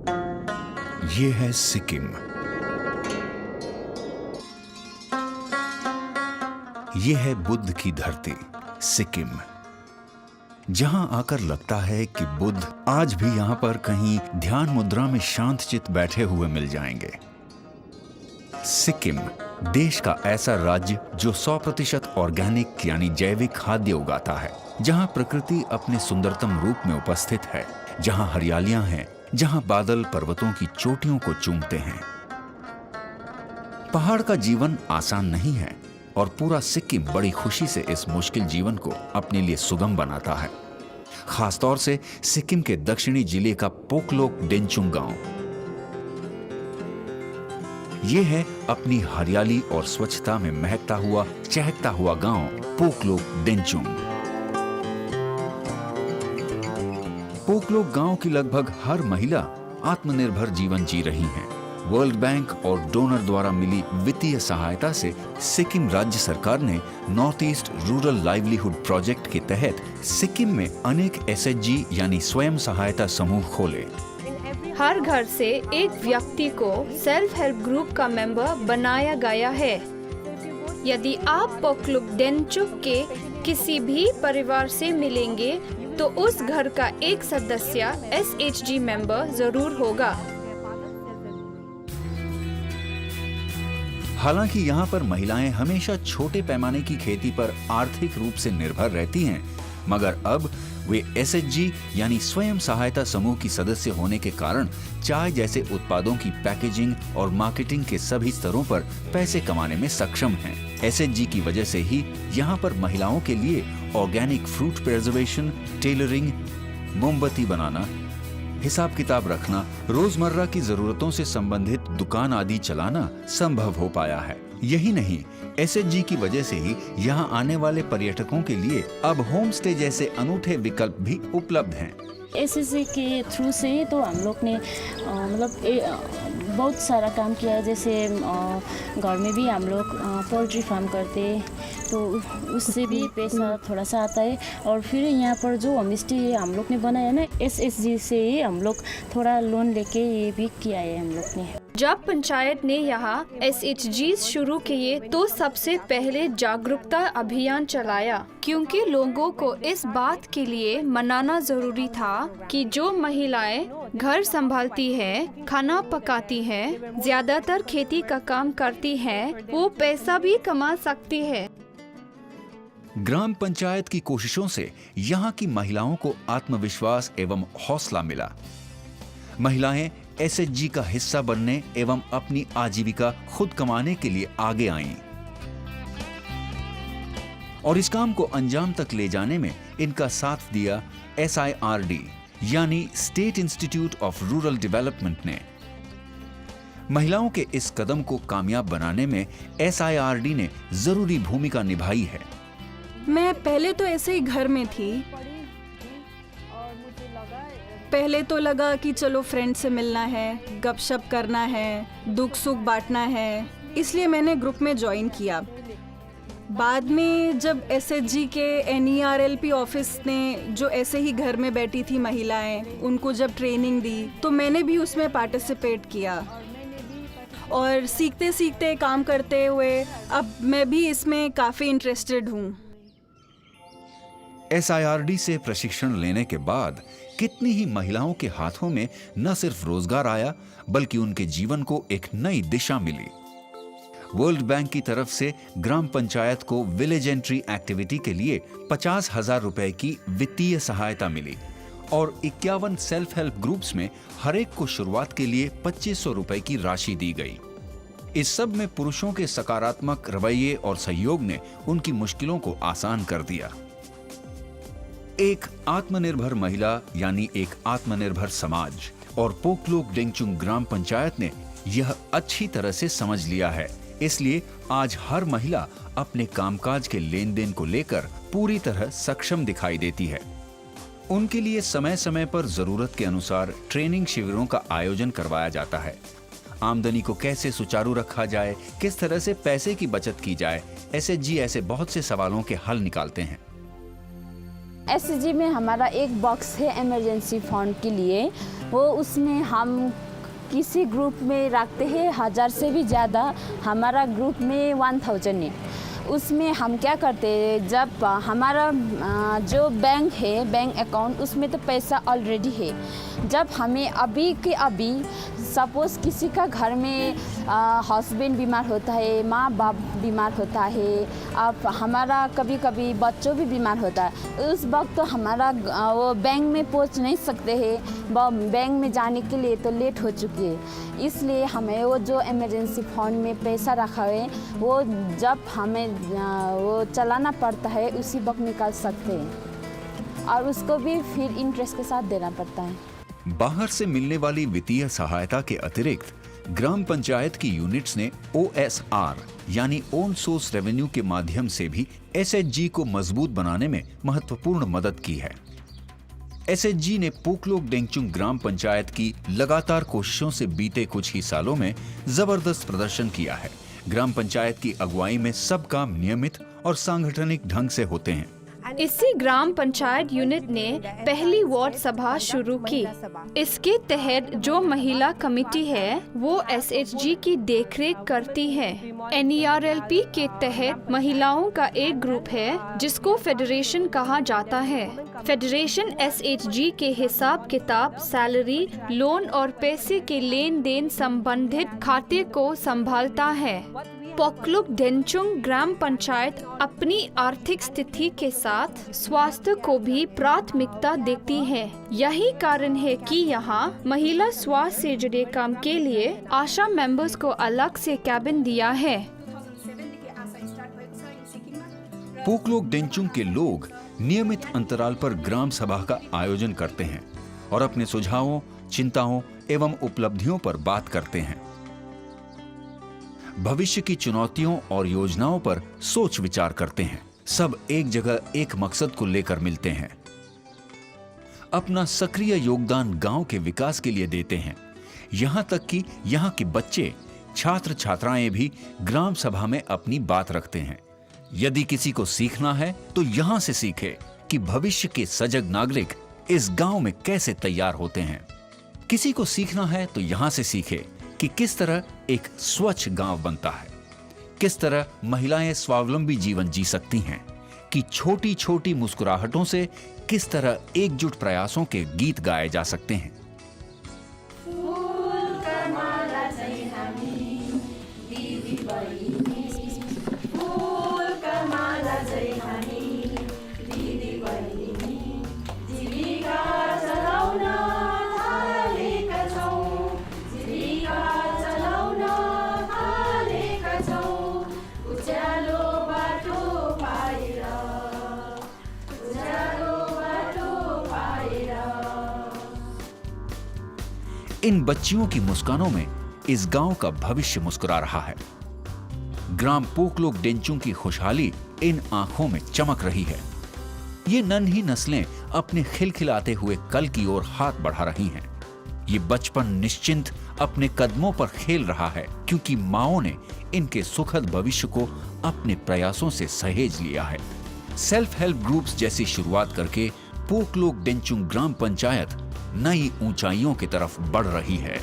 ये है सिक्किम। ये है बुद्ध की धरती सिक्किम, जहां आकर लगता है कि बुद्ध आज भी यहां पर कहीं ध्यान मुद्रा में शांत चित्त बैठे हुए मिल जाएंगे। सिक्किम देश का ऐसा राज्य जो 100% ऑर्गेनिक यानी जैविक खाद्य उगाता है, जहां प्रकृति अपने सुंदरतम रूप में उपस्थित है, जहां हरियालियां हैं, जहां बादल पर्वतों की चोटियों को चूमते हैं। पहाड़ का जीवन आसान नहीं है और पूरा सिक्किम बड़ी खुशी से इस मुश्किल जीवन को अपने लिए सुगम बनाता है। खासतौर से सिक्किम के दक्षिणी जिले का पोकलोक डेंचुंग गांव। ये है अपनी हरियाली और स्वच्छता में महकता हुआ, चहकता हुआ गांव पोकलोक डेंचुंग। पोकलोक गांव की लगभग हर महिला आत्मनिर्भर जीवन जी रही हैं। वर्ल्ड बैंक और डोनर द्वारा मिली वित्तीय सहायता से सिक्किम राज्य सरकार ने north east rural livelihood project के तहत सिक्किम में अनेक SHG यानी स्वयं सहायता समूह खोले। हर घर से एक व्यक्ति को सेल्फ हेल्प ग्रुप का मेंबर बनाया गया है। यदि आप पोकलोक डेंचुंग के किसी भी परिवार से मिलेंगे तो उस घर का एक सदस्य SHG मेंबर जरूर होगा। हालांकि यहाँ पर महिलाएं हमेशा छोटे पैमाने की खेती पर आर्थिक रूप से निर्भर रहती हैं, मगर अब वे SHG यानी स्वयं सहायता समूह की सदस्य होने के कारण चाय जैसे उत्पादों की पैकेजिंग और मार्केटिंग के सभी स्तरों पर पैसे कमाने में सक्षम हैं। SHG की वजह से ही यहाँ पर महिलाओं के लिए ऑर्गेनिक फ्रूट प्रिजर्वेशन, टेलरिंग, मोमबत्ती बनाना, हिसाब किताब रखना, रोजमर्रा की जरूरतों से संबंधित दुकान आदि चलाना संभव हो पाया है। यही नहीं, SHG की वजह से ही यहाँ आने वाले पर्यटकों के लिए अब होम स्टे जैसे अनूठे विकल्प भी उपलब्ध हैं। SHG के थ्रू से तो हम लोग ने बहुत सारा काम किया है। जैसे घर में भी हम लोग पोल्ट्री फार्म करते, तो उससे भी पैसा थोड़ा सा आता है। और फिर यहाँ पर जो होम स्टे हम लोग ने बनाया ना, SHG से ही हम लोग थोड़ा लोन लेके ये भी किया है हम लोग ने। जब पंचायत ने यहाँ SHG शुरू किए तो सबसे पहले जागरूकता अभियान चलाया, क्योंकि लोगों को इस बात के लिए मनाना जरूरी था कि जो महिलाएं घर संभालती हैं, खाना पकाती हैं, ज्यादातर खेती का काम करती हैं, वो पैसा भी कमा सकती है। ग्राम पंचायत की कोशिशों से यहाँ की महिलाओं को आत्मविश्वास एवं हौसला मिला। महिलाएं SHG का हिस्सा बनने एवं अपनी आजीविका खुद कमाने के लिए आगे आईं। और इस काम को अंजाम तक ले जाने में इनका साथ दिया SIRD यानी state institute of rural development ने। महिलाओं के इस कदम को कामयाब बनाने में SIRD ने जरूरी भूमिका निभाई है। मैं पहले तो ऐसे ही घर में थी। पहले तो लगा कि चलो फ्रेंड से मिलना है, गपशप करना है, दुख सुख बांटना है, इसलिए मैंने ग्रुप में ज्वाइन किया। बाद में जब SHG के NERLP ऑफिस ने जो ऐसे ही घर में बैठी थी महिलाएं, उनको जब ट्रेनिंग दी तो मैंने भी उसमें पार्टिसिपेट किया। और सीखते सीखते काम करते हुए अब मैं भी इसमें काफ़ी इंटरेस्टेड हूँ। SIRD से प्रशिक्षण लेने के बाद कितनी ही महिलाओं के हाथों में न सिर्फ रोजगार आया, बल्कि उनके जीवन को एक नई दिशा मिली। वर्ल्ड बैंक की तरफ से ग्राम पंचायत को विलेज एंट्री एक्टिविटी के लिए 50,000 रुपए की वित्तीय सहायता मिली और 51 सेल्फ हेल्प ग्रुप्स में हर एक को शुरुआत के लिए 2500 रुपए की राशि दी गई। इस सब में पुरुषों के सकारात्मक रवैये और सहयोग ने उनकी मुश्किलों को आसान कर दिया। एक आत्मनिर्भर महिला यानी एक आत्मनिर्भर समाज और पोकलोक डेंचुंग ग्राम पंचायत ने यह अच्छी तरह से समझ लिया है। इसलिए आज हर महिला अपने कामकाज के लेन देन को लेकर पूरी तरह सक्षम दिखाई देती है। उनके लिए समय समय पर जरूरत के अनुसार ट्रेनिंग शिविरों का आयोजन करवाया जाता है। आमदनी को कैसे सुचारू रखा जाए, किस तरह से पैसे की बचत की जाए, SHG ऐसे बहुत से सवालों के हल निकालते हैं। SHG में हमारा एक बॉक्स है इमरजेंसी फंड के लिए, वो उसमें हम किसी ग्रुप में रखते हैं 1000 से भी ज़्यादा, हमारा ग्रुप में 1000 है। उसमें हम क्या करते हैं, जब हमारा जो बैंक है, बैंक अकाउंट, उसमें तो पैसा ऑलरेडी है। जब हमें अभी के अभी सपोज़ किसी का घर में हस्बैंड बीमार होता है, माँ बाप बीमार होता है, अब हमारा कभी कभी बच्चों भी बीमार होता है, उस वक्त तो हमारा वो बैंक में पहुंच नहीं सकते हैं, वो बैंक में जाने के लिए तो लेट हो चुकी है। इसलिए हमें वो जो इमरजेंसी फंड में पैसा रखा है, वो जब हमें वो चलाना पड़ता है उसी वक्त निकाल सकते हैं, और उसको भी फिर इंटरेस्ट के साथ देना पड़ता है। बाहर से मिलने वाली वित्तीय सहायता के अतिरिक्त ग्राम पंचायत की यूनिट्स ने OSR यानी ओन सोर्स रेवेन्यू के माध्यम से भी SHG को मजबूत बनाने में महत्वपूर्ण मदद की है। SHG ने पोकलोक डेंगचुंग ग्राम पंचायत की लगातार कोशिशों से बीते कुछ ही सालों में जबरदस्त प्रदर्शन किया है। ग्राम पंचायत की अगुवाई में सब काम नियमित और सांगठनिक ढंग से होते हैं। इसी ग्राम पंचायत यूनिट ने पहली वार्ड सभा शुरू की। इसके तहत जो महिला कमेटी है वो SHG की देखरेख करती है। NERLP के तहत महिलाओं का एक ग्रुप है जिसको फेडरेशन कहा जाता है। फेडरेशन SHG के हिसाब किताब, सैलरी, लोन और पैसे के लेन देन संबंधित खाते को संभालता है। पोकलोक डेंगचुंग ग्राम पंचायत अपनी आर्थिक स्थिति के साथ स्वास्थ्य को भी प्राथमिकता देती है। यही कारण है कि यहाँ महिला स्वास्थ्य से जुड़े काम के लिए आशा मेंबर्स को अलग से कैबिन दिया है। पोकलोक डेंगचुंग के लोग नियमित अंतराल पर ग्राम सभा का आयोजन करते हैं और अपने सुझावों, चिंताओं एवं उपलब्धियों पर बात करते हैं। भविष्य की चुनौतियों और योजनाओं पर सोच विचार करते हैं। सब एक जगह एक मकसद को लेकर मिलते हैं। अपना सक्रिय योगदान गांव के विकास के लिए देते हैं। यहां तक कि यहां के बच्चे, छात्र छात्राएं भी ग्राम सभा में अपनी बात रखते हैं। यदि किसी को सीखना है तो यहां से सीखे कि भविष्य के सजग नागरिक इस गांव में कैसे तैयार होते हैं। किसी को सीखना है तो यहां से सीखे कि किस तरह एक स्वच्छ गांव बनता है, किस तरह महिलाएं स्वावलंबी जीवन जी सकती हैं, कि छोटी छोटी मुस्कुराहटों से किस तरह एकजुट प्रयासों के गीत गाए जा सकते हैं। इन बच्चियों की मुस्कानों में इस गांव का भविष्य मुस्कुरा रहा है। ग्राम पोकलोक डेंगचुंग की खुशहाली इन आंखों में चमक रही है। ये नन्ही नस्लें अपने खिलखिलाते हुए कल की ओर हाथ बढ़ा रही हैं। ये बचपन निश्चिंत अपने कदमों पर खेल रहा है, क्योंकि माओं ने इनके सुखद भविष्य को अपने प्रयासों से सहेज लिया है। सेल्फ हेल्प ग्रुप्स जैसी शुरुआत करके पोकलोक डेंगचुंग ग्राम पंचायत नई ऊंचाइयों की तरफ बढ़ रही है।